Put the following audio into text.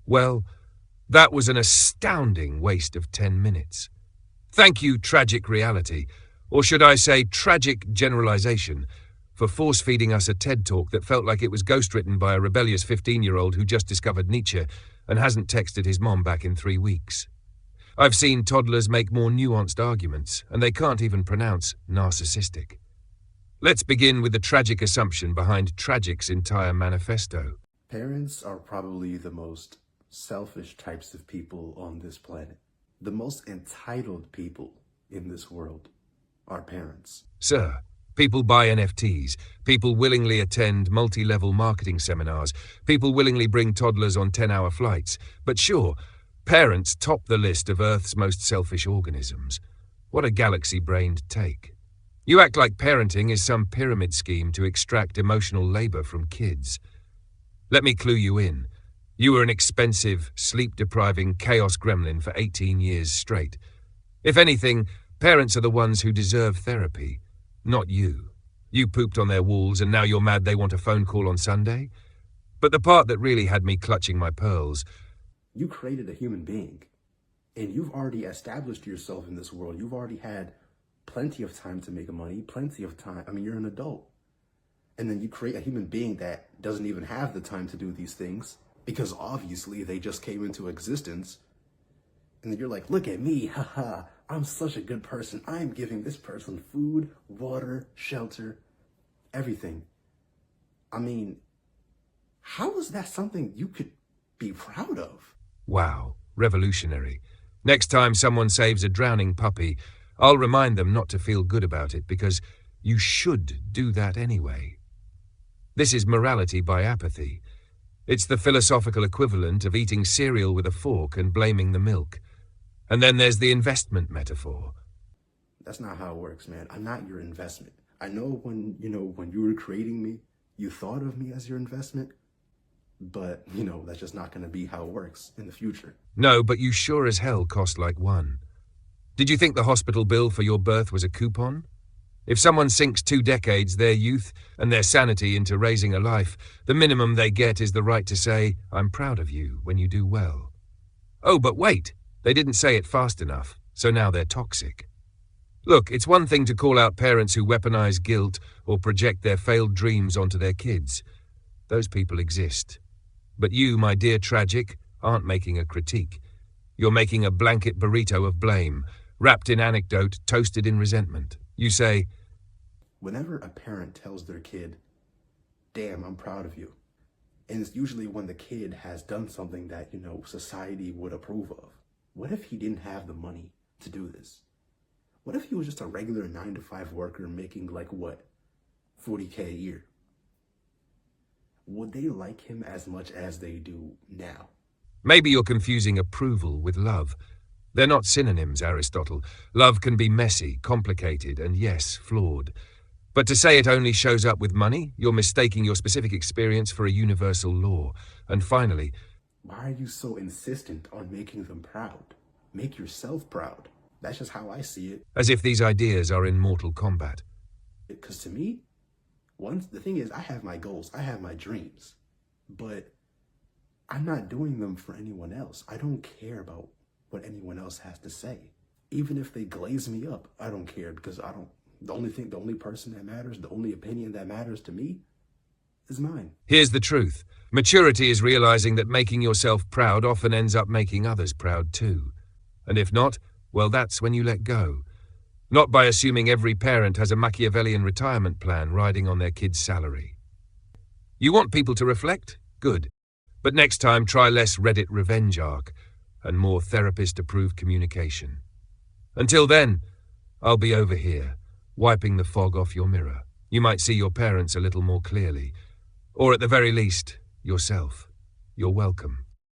Well, that was an astounding waste of 10 minutes. Thank you, tragic reality, or should I say tragic generalization, for force-feeding us a TED Talk that felt like it was ghostwritten by a rebellious 15-year-old who just discovered Nietzsche and hasn't texted his mom back in 3 weeks. I've seen toddlers make more nuanced arguments, and they can't even pronounce narcissistic. Let's begin with the tragic assumption behind Tragic's entire manifesto. Parents are probably the most selfish types of people on this planet. The most entitled people in this world are parents. Sir, people buy NFTs, people willingly attend multi-level marketing seminars, people willingly bring toddlers on 10-hour flights. But sure, parents top the list of Earth's most selfish organisms. What a galaxy-brained take. You act like parenting is some pyramid scheme to extract emotional labor from kids. Let me clue you in. You were an expensive, sleep-depriving chaos gremlin for 18 years straight. If anything, parents are the ones who deserve therapy, not you. You pooped on their walls and now you're mad they want a phone call on Sunday? But the part that really had me clutching my pearls... You created a human being, and you've already established yourself in this world. You've already had plenty of time to make money, plenty of time. I mean, you're an adult. And then you create a human being that doesn't even have the time to do these things because obviously they just came into existence. And then you're like, look at me, haha, I'm such a good person. I'm giving this person food, water, shelter, everything. I mean, how is that something you could be proud of? Wow, revolutionary. Next time someone saves a drowning puppy, I'll remind them not to feel good about it because you should do that anyway. This is morality by apathy. It's the philosophical equivalent of eating cereal with a fork and blaming the milk. And then there's the investment metaphor. That's not how it works, man. I'm not your investment. I know when you were creating me, you thought of me as your investment, but, that's just not going to be how it works in the future. No, but you sure as hell cost like one. Did you think the hospital bill for your birth was a coupon? If someone sinks 2 decades, their youth and their sanity into raising a life, the minimum they get is the right to say, I'm proud of you when you do well. Oh, but wait, they didn't say it fast enough, so now they're toxic. Look, it's one thing to call out parents who weaponize guilt or project their failed dreams onto their kids. Those people exist. But you, my dear tragic, aren't making a critique. You're making a blanket burrito of blame, wrapped in anecdote, toasted in resentment. You say, whenever a parent tells their kid, damn, I'm proud of you, and it's usually when the kid has done something that, society would approve of. What if he didn't have the money to do this? What if he was just a regular 9-to-5 worker making like what, 40K a year? Would they like him as much as they do now? Maybe you're confusing approval with love. They're not synonyms, Aristotle. Love can be messy, complicated, and yes, flawed. But to say it only shows up with money, you're mistaking your specific experience for a universal law. And finally, why are you so insistent on making them proud? Make yourself proud. That's just how I see it. As if these ideas are in mortal combat. Because to me, the thing is, I have my goals, I have my dreams, but I'm not doing them for anyone else. I don't care about what anyone else has to say. Even if they glaze me up, I don't care because the only person that matters, the only opinion that matters to me is mine. Here's the truth. Maturity is realizing that making yourself proud often ends up making others proud too. And if not, well, that's when you let go. Not by assuming every parent has a Machiavellian retirement plan riding on their kid's salary. You want people to reflect? Good. But next time, try less Reddit revenge arc and more therapist-approved communication. Until then, I'll be over here, wiping the fog off your mirror. You might see your parents a little more clearly. Or at the very least, yourself. You're welcome.